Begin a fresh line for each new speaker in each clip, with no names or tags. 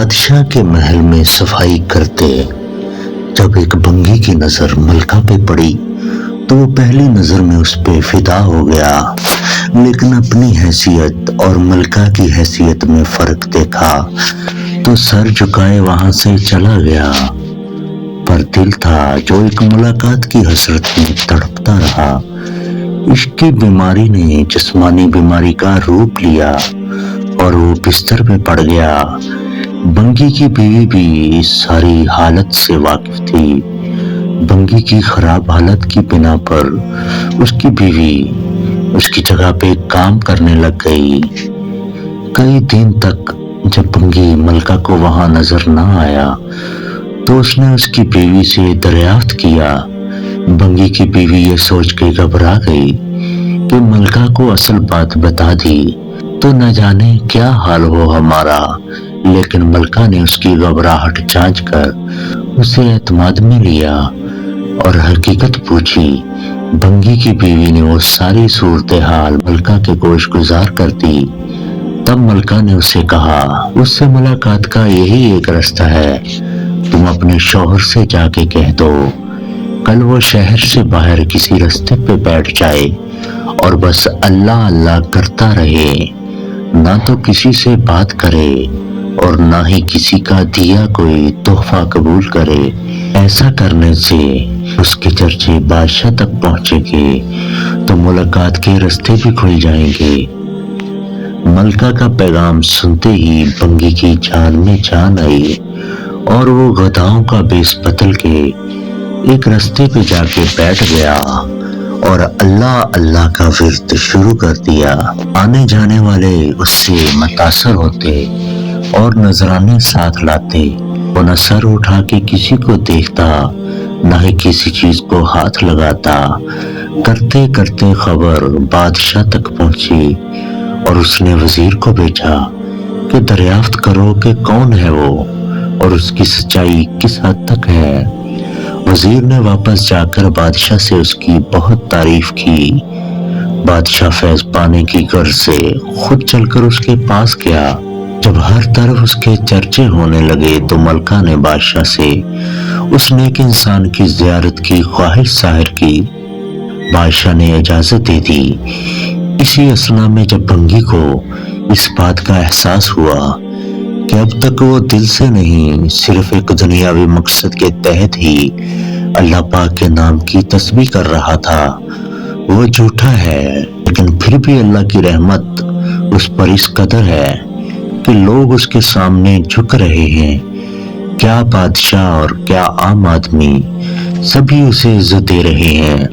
بادشاہ کے محل میں صفائی کرتے جب ایک بنگی کی نظر ملکہ پہ پڑی تو وہ پہلی نظر میں اس پہ فدا ہو گیا، لیکن اپنی حیثیت اور ملکہ کی حیثیت میں فرق دیکھا تو سر جھکائے وہاں سے چلا گیا۔ پر دل تھا جو ایک ملاقات کی حسرت میں تڑپتا رہا۔ عشق کی بیماری نے جسمانی بیماری کا روپ لیا اور وہ بستر پہ پڑ گیا۔ بنگی کی بیوی بھی اس ساری حالت سے واقف تھی۔ بنگی کی خراب حالت کی بنا پر اس کی بیوی اس کی جگہ پہ کام کرنے لگ گئی۔ کئی دن تک جب بنگی ملکہ کو وہاں نظر نہ آیا تو اس نے اس کی بیوی سے دریافت کیا۔ بنگی کی بیوی یہ سوچ کے گھبرا گئی کہ ملکہ کو اصل بات بتا دی تو نہ جانے کیا حال ہو ہمارا، لیکن ملکہ نے اس کی گھبراہٹ جانچ کر اسے اعتماد میں لیا اور حقیقت پوچھی۔ بنگی کی بیوی نے وہ ساری صورتحال ملکہ کے گوش گزار کر دی۔ تب ملکہ نے اسے کہا، اس سے ملاقات کا یہی ایک راستہ ہے، تم اپنے شوہر سے جا کے کہہ دو کل وہ شہر سے باہر کسی راستے پہ بیٹھ جائے اور بس اللہ اللہ کرتا رہے، نہ تو کسی سے بات کرے اور نہ ہی کسی کا دیا کوئی تحفہ قبول کرے۔ ایسا کرنے سے اس کے چرچے بادشاہ تک پہنچے گے تو ملاقات کے راستے بھی کھل جائیں گے۔ ملکہ کا پیغام سنتے ہی بنگی کی جان میں جان آئی اور وہ گدھاؤں کا بیس بدل کے ایک راستے پہ جا کے بیٹھ گیا اور اللہ اللہ کا ورد شروع کر دیا۔ آنے جانے والے اس سے متاثر ہوتے اور نذرانے ساتھ لاتے۔ وہ نہ سر اٹھا کے کسی کو دیکھتا نہ ہی کسی چیز کو ہاتھ لگاتا۔ کرتے کرتے خبر بادشاہ تک پہنچی اور اس نے وزیر کو بھیجا کہ دریافت کرو کہ کون ہے وہ اور اس کی سچائی کس حد تک ہے۔ وزیر نے واپس جا کر بادشاہ سے اس کی بہت تعریف کی۔ بادشاہ فیض پانے کی غرض سے خود چل کر اس کے پاس گیا۔ جب ہر طرف اس کے چرچے ہونے لگے تو ملکہ نے بادشاہ سے اس نیک انسان کی زیارت کی خواہش ظاہر کی۔ بادشاہ نے اجازت دے دی۔ اسی اثنا میں جب بنگی کو اس بات کا احساس ہوا کہ اب تک وہ دل سے نہیں صرف ایک دنیاوی مقصد کے تحت ہی اللہ پاک کے نام کی تسبیح کر رہا تھا، وہ جھوٹا ہے، لیکن پھر بھی اللہ کی رحمت اس پر اس قدر ہے کہ لوگ اس کے سامنے جھک رہے ہیں۔ کیا بادشاہ اور کیا عام آدمی سبھی اسے عزت دے رہے ہیں۔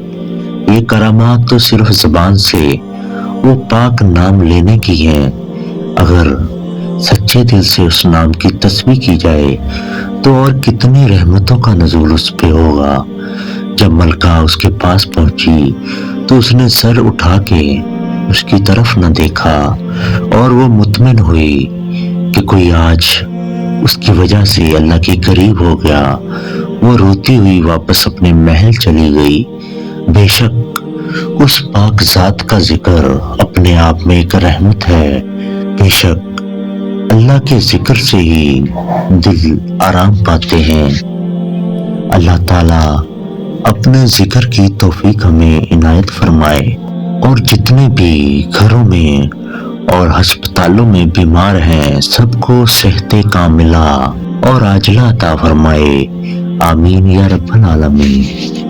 یہ کرامات تو صرف زبان سے وہ پاک نام لینے کی ہیں، اگر سچے دل سے اس نام کی تسبیح کی جائے تو اور کتنی رحمتوں کا نزول اس پہ ہوگا۔ جب ملکہ اس کے پاس پہنچی تو اس نے سر اٹھا کے اس کی طرف نہ دیکھا اور وہ مطمئن ہوئی کہ کوئی آج اس کی وجہ سے اللہ کے قریب ہو گیا۔ وہ روتی ہوئی واپس اپنے محل چلی گئی۔ بے شک اس پاک ذات کا ذکر اپنے آپ میں ایک رحمت ہے۔ بے شک اللہ کے ذکر سے ہی دل آرام پاتے ہیں۔ اللہ تعالیٰ اپنے ذکر کی توفیق ہمیں عنایت فرمائے اور جتنے بھی گھروں میں اور ہسپتالوں میں بیمار ہیں سب کو صحت کاملہ اور عاجلہ عطا فرمائے۔ آمین یا رب العالمین۔